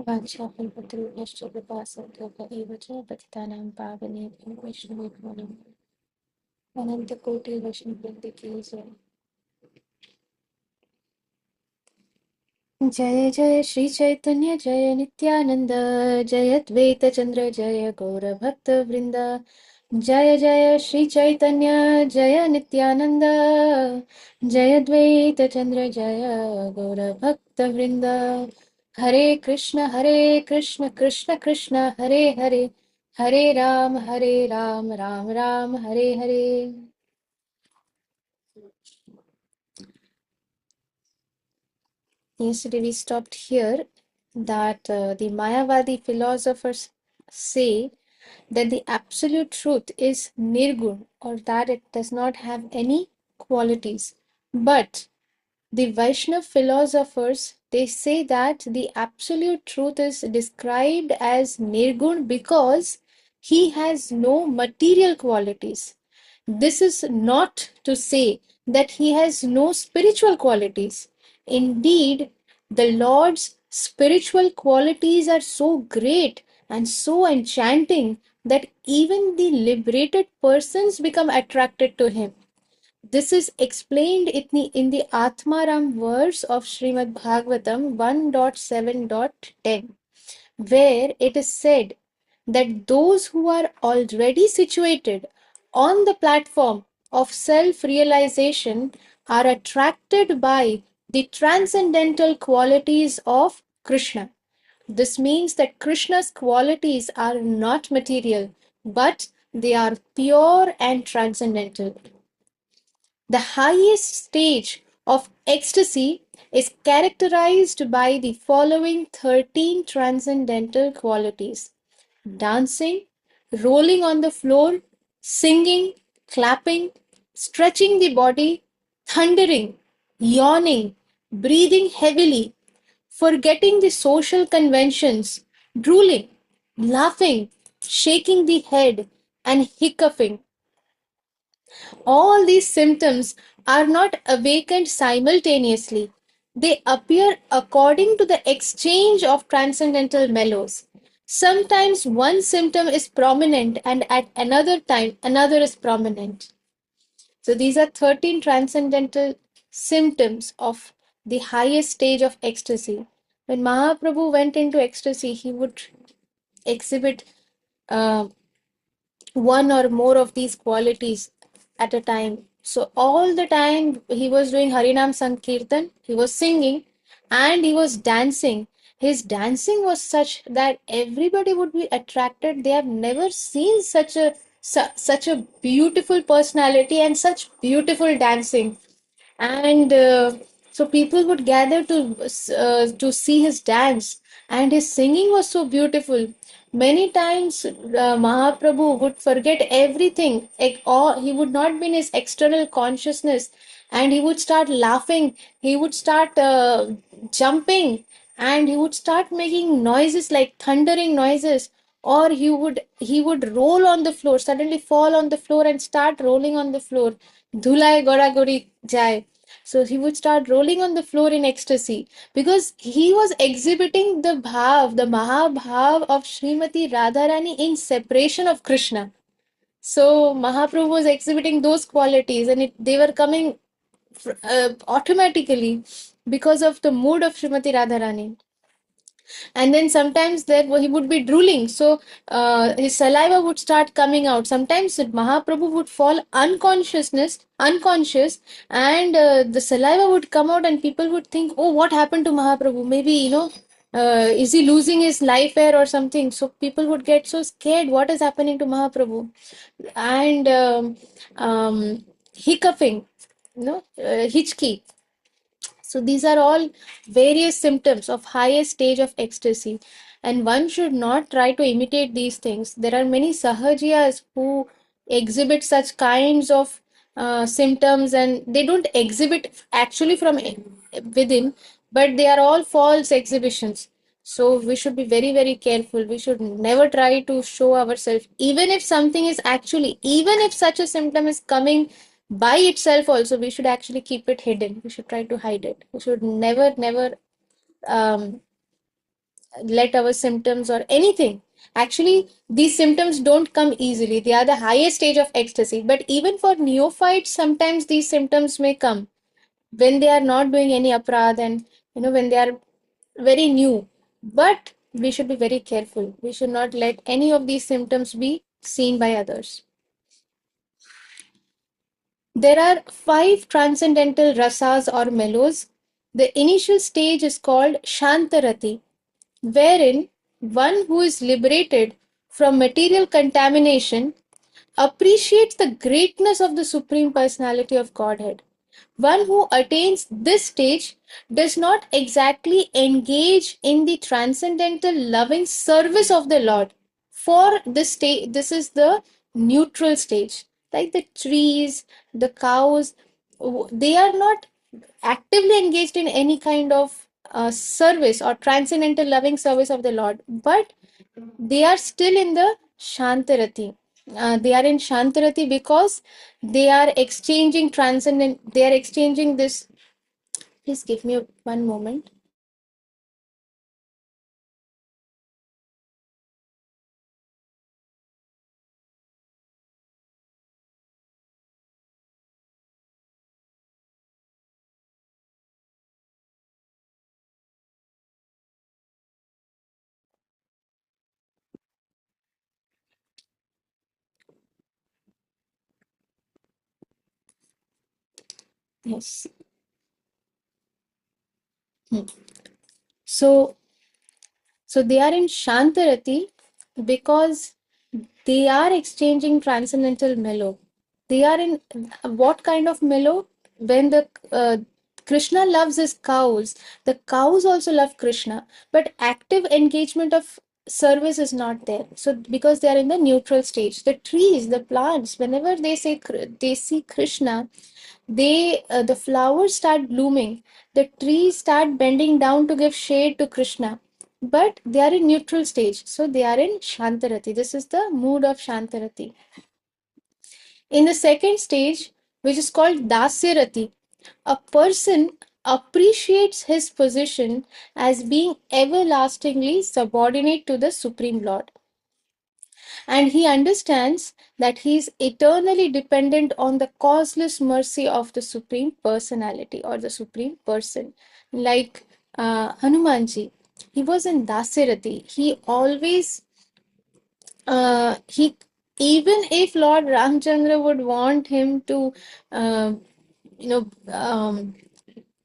वाञ्छाकल्पतरुभ्यश्च कृपासिन्धुभ्य एव च पतितानां पावनेभ्यो वैष्णवेभ्यो नमः। अनन्तकोटिवैष्णववृन्द की जय। जय जय श्री चैतन्य जय नित्यानंद, जय अद्वैत चंद्र जय गौरभक्तवृंद। जय जय श्री चैतन्य जय नित्यानंद, जय अद्वैत चंद्र जय गौरभक्तवृंद। हरे कृष्ण कृष्ण कृष्ण हरे हरे, हरे Ram Ram Ram Hare Hare. Yesterday we stopped here that the Mayavadi philosophers say that the absolute truth is nirgun, or that it does not have any qualities. But the Vaishnav philosophers, they say that the absolute truth is described as nirgun because he has no material qualities. This is not to say that he has no spiritual qualities. Indeed, the Lord's spiritual qualities are so great and so enchanting that even the liberated persons become attracted to him. This is explained in the Atmaram verse of Srimad Bhagavatam 1.7.10, where it is said that those who are already situated on the platform of self-realization are attracted by the transcendental qualities of Krishna. This means that Krishna's qualities are not material, but they are pure and transcendental. The highest stage of ecstasy is characterized by the following 13 transcendental qualities: dancing, rolling on the floor, singing, clapping, stretching the body, thundering, yawning, breathing heavily, forgetting the social conventions, drooling, laughing, shaking the head, and hiccoughing. All these symptoms are not awakened simultaneously. They appear according to the exchange of transcendental mellows. Sometimes one symptom is prominent and at another time another is prominent. So these are 13 transcendental symptoms of the highest stage of ecstasy. When Mahaprabhu went into ecstasy, he would exhibit uh, one or more of these qualities at a time. So all the time he was doing Harinam Sankirtan, he was singing and he was dancing. His dancing was such that everybody would be attracted. They have never seen such a beautiful personality and such beautiful dancing. And so people would gather to see his dance, and his singing was so beautiful. Many times Mahaprabhu would forget everything, or he would not be in his external consciousness, and he would start laughing, he would start jumping, and he would start making noises like thundering noises, or he would roll on the floor, suddenly fall on the floor and start rolling on the floor. Dhulai gora gori jai. So he would start rolling on the floor in ecstasy because he was exhibiting the bhav, the mahabhav of Srimati Radharani in separation of Krishna. So Mahaprabhu was exhibiting those qualities, and they were coming automatically because of the mood of Srimati Radharani. And then sometimes he would be drooling, so his saliva would start coming out. Sometimes Mahaprabhu would fall unconscious, and the saliva would come out, and people would think, oh, what happened to Mahaprabhu? Maybe, is he losing his life air or something? So people would get so scared, what is happening to Mahaprabhu? And hiccoughing, hitchkey. So these are all various symptoms of highest stage of ecstasy, and one should not try to imitate these things. There are many sahajiyas who exhibit such kinds of symptoms, and they don't exhibit actually from within, but they are all false exhibitions. So we should be very, very careful. We should never try to show ourselves, even if something is actually, even if such a symptom is coming by itself also, we should actually keep it hidden. We should try to hide it. We should never um, let our symptoms or anything. Actually, these symptoms don't come easily. They are the highest stage of ecstasy. But even for neophytes, sometimes these symptoms may come when they are not doing any aparadh, and when they are very new. But we should be very careful. We should not let any of these symptoms be seen by others. There are five transcendental rasas or mellows. The initial stage is called Shantarati, wherein one who is liberated from material contamination appreciates the greatness of the Supreme Personality of Godhead. One who attains this stage does not exactly engage in the transcendental loving service of the Lord. For this stage, this is the neutral stage. Like the trees, the cows, they are not actively engaged in any kind of service or transcendental loving service of the Lord, but they are still in the Shantarati. They are in Shantarati because they are exchanging transcendent, they are exchanging this. Please give me one moment. Yes. Hmm. So, so they are in Shantarati because they are exchanging transcendental mellow. They are in what kind of mellow? When the Krishna loves his cows, the cows also love Krishna, but active engagement of service is not there. So because they are in the neutral stage, the trees, the plants, whenever they see Krishna, the flowers start blooming, the trees start bending down to give shade to Krishna, but they are in neutral stage, so they are in Shantarati. This is the mood of Shantarati. In the second stage, which is called Dasyarati, a person appreciates his position as being everlastingly subordinate to the Supreme Lord, and he understands that he is eternally dependent on the causeless mercy of the Supreme Personality or the Supreme Person. Like Hanumanji, he was in Dasirati. He always, he even if Lord Ramchandra would want him to, uh, you know,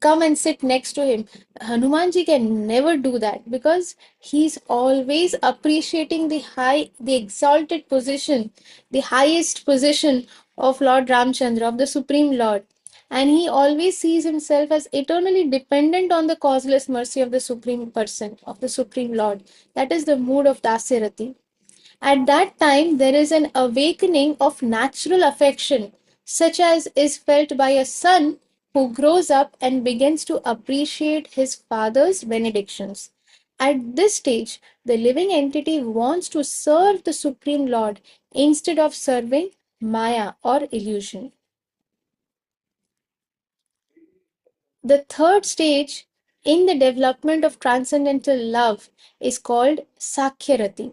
come and sit next to him. Hanumanji can never do that because he's always appreciating the exalted position, the highest position of Lord Ramchandra, of the Supreme Lord. And he always sees himself as eternally dependent on the causeless mercy of the Supreme Person, of the Supreme Lord. That is the mood of Dasirati. At that time, there is an awakening of natural affection, such as is felt by a son who grows up and begins to appreciate his father's benedictions. At this stage, the living entity wants to serve the Supreme Lord instead of serving Maya or illusion. The third stage in the development of transcendental love is called Sakhyarati.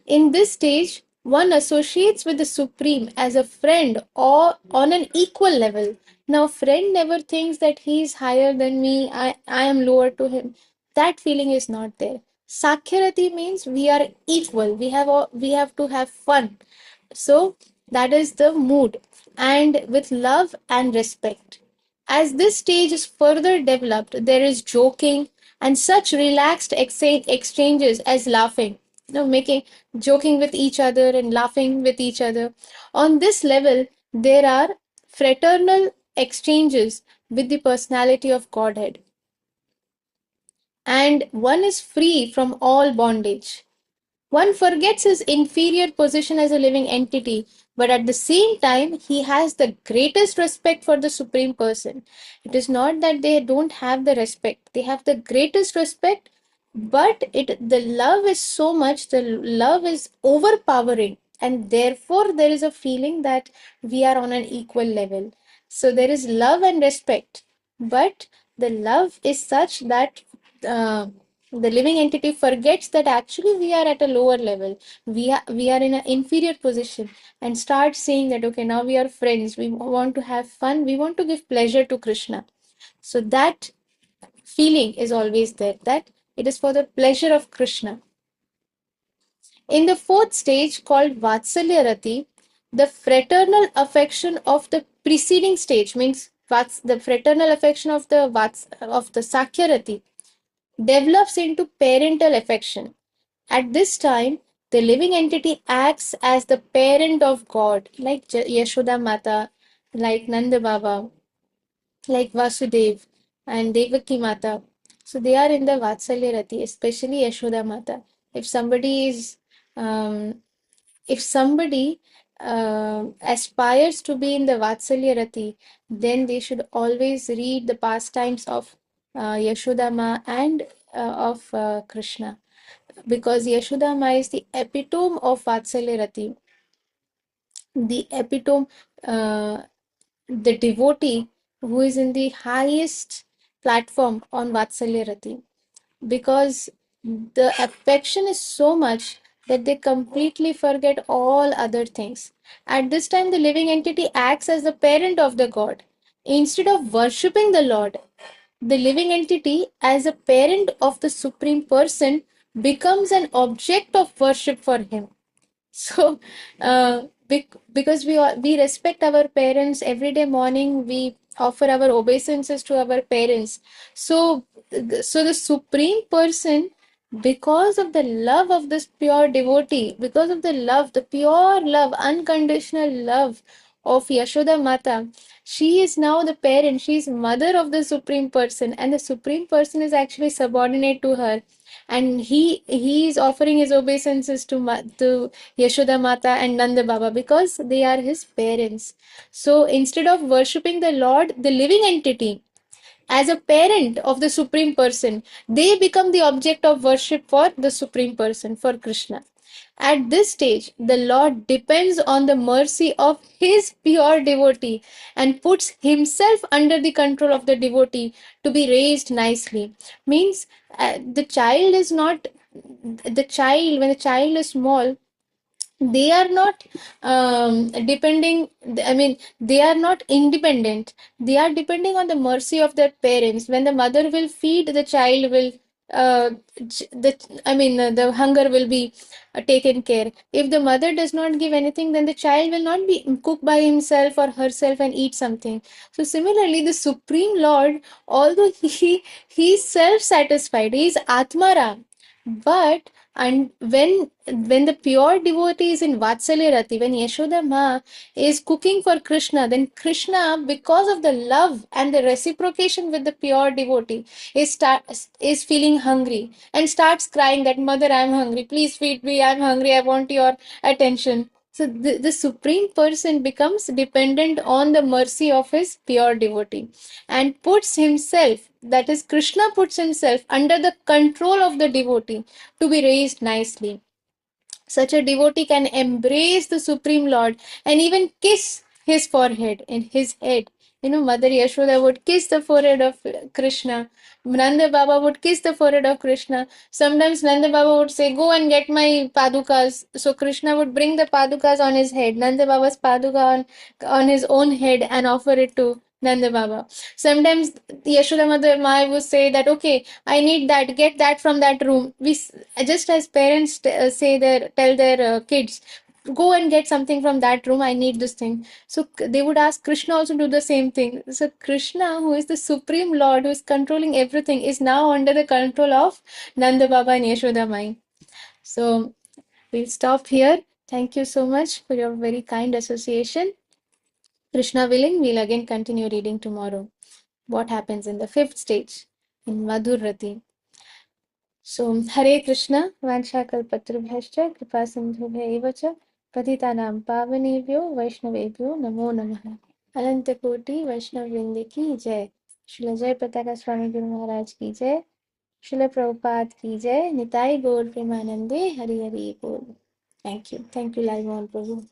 In this stage, one associates with the Supreme as a friend or on an equal level. Now, friend never thinks that he is higher than me, I am lower to him. That feeling is not there. Sakyarati means we are equal. We have to have fun. So that is the mood, and with love and respect. As this stage is further developed, there is joking and such relaxed exchanges as laughing, making joking with each other and laughing with each other. On this level, there are fraternal exchanges with the personality of Godhead, and one is free from all bondage. One forgets his inferior position as a living entity, but at the same time, he has the greatest respect for the Supreme Person. It is not that they don't have the respect, they have the greatest respect, but the love is so much, the love is overpowering, and therefore there is a feeling that we are on an equal level. So there is love and respect, but the love is such that. Uh, The living entity forgets that actually we are at a lower level. We are in an inferior position and starts saying that okay, now we are friends. We want to have fun. We want to give pleasure to Krishna. So that feeling is always there, that it is for the pleasure of Krishna. In the fourth stage called Vatsalya Rati, the fraternal affection of the preceding stage means the fraternal affection of the Sakya Rati develops into parental affection. At this time, the living entity acts as the parent of God, like Yashoda Mata, like Nanda Baba, like Vasudev and Devaki Mata. So they are in the Vatsalya Rati, especially Yashoda Mata. If somebody is, if somebody aspires to be in the Vatsalya Rati, then they should always read the pastimes of Yashoda Ma and of Krishna, because Yashoda Ma is the epitome of Vatsalya Rati, the epitome, uh, the devotee who is in the highest platform on Vatsalya Rati, because the affection is so much that they completely forget all other things. At this time, the living entity acts as the parent of the God. Instead of worshipping the Lord, the living entity, as a parent of the Supreme Person, becomes an object of worship for him. So, because we respect our parents, every day morning we offer our obeisances to our parents. So, so the Supreme Person, because of the love of this pure devotee, because of the love, the pure love, unconditional love of Yashoda Mata, she is now the parent. She is mother of the Supreme Person, and the Supreme Person is actually subordinate to her, and he is offering his obeisances to Yashoda Mata and Nanda Baba because they are his parents. So instead of worshipping the Lord, the living entity, as a parent of the Supreme Person, they become the object of worship for the Supreme Person, for Krishna. At this stage, the Lord depends on the mercy of his pure devotee and puts himself under the control of the devotee to be raised nicely. Means the child is not, the child, when the child is small, they are not depending, I mean, they are not independent. They are depending on the mercy of their parents. When the mother will feed, the child will the, I mean, the hunger will be taken care. If the mother does not give anything, then the child will not be cook by himself or herself and eat something. So similarly, the Supreme Lord, although he is self satisfied, he is Atmaram, but and when the pure devotee is in Vatsalya Rati, when Yashoda Ma is cooking for Krishna, then Krishna, because of the love and the reciprocation with the pure devotee, is feeling hungry and starts crying that mother, I'm hungry, please feed me, I'm hungry, I want your attention. So the Supreme Person becomes dependent on the mercy of his pure devotee and puts himself, that is, Krishna puts himself under the control of the devotee to be raised nicely. Such a devotee can embrace the Supreme Lord and even kiss his forehead and his head. You know, Mother Yashoda would kiss the forehead of Krishna. Nanda Baba would kiss the forehead of Krishna. Sometimes Nanda Baba would say, go and get my padukas. So Krishna would bring the padukas on his head, Nanda Baba's paduka on his own head, and offer it to Nanda Baba. Sometimes Yashoda Mother Mai would say that, okay, I need that, get that from that room. Just as parents tell their kids, go and get something from that room, I need this thing. So they would ask Krishna also do the same thing. So Krishna, who is the Supreme Lord, who is controlling everything, is now under the control of Nanda Baba and Yashoda Mai. So we'll stop here. Thank you so much for your very kind association. Krishna willing, we'll again continue reading tomorrow. What happens in the fifth stage in Madhur Rati. So, Hare Krishna, Vanchakalpatrubhyascha, Kripa Sindhubhya cha, Patitanam Pavanebhyo, Vaishnavebhyo, Namo Namaha. Anantakoti Vaishnav Vrinda ki Jai. Srila Jai Pataka Swami Guru Maharaj ki Jai. Srila Prabhupada ki Jai. Nitai Gaur Premanande, Hari Hari Bol. Thank you. Thank you, Lai Mohan Prabhu.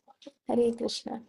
Hare Krishna.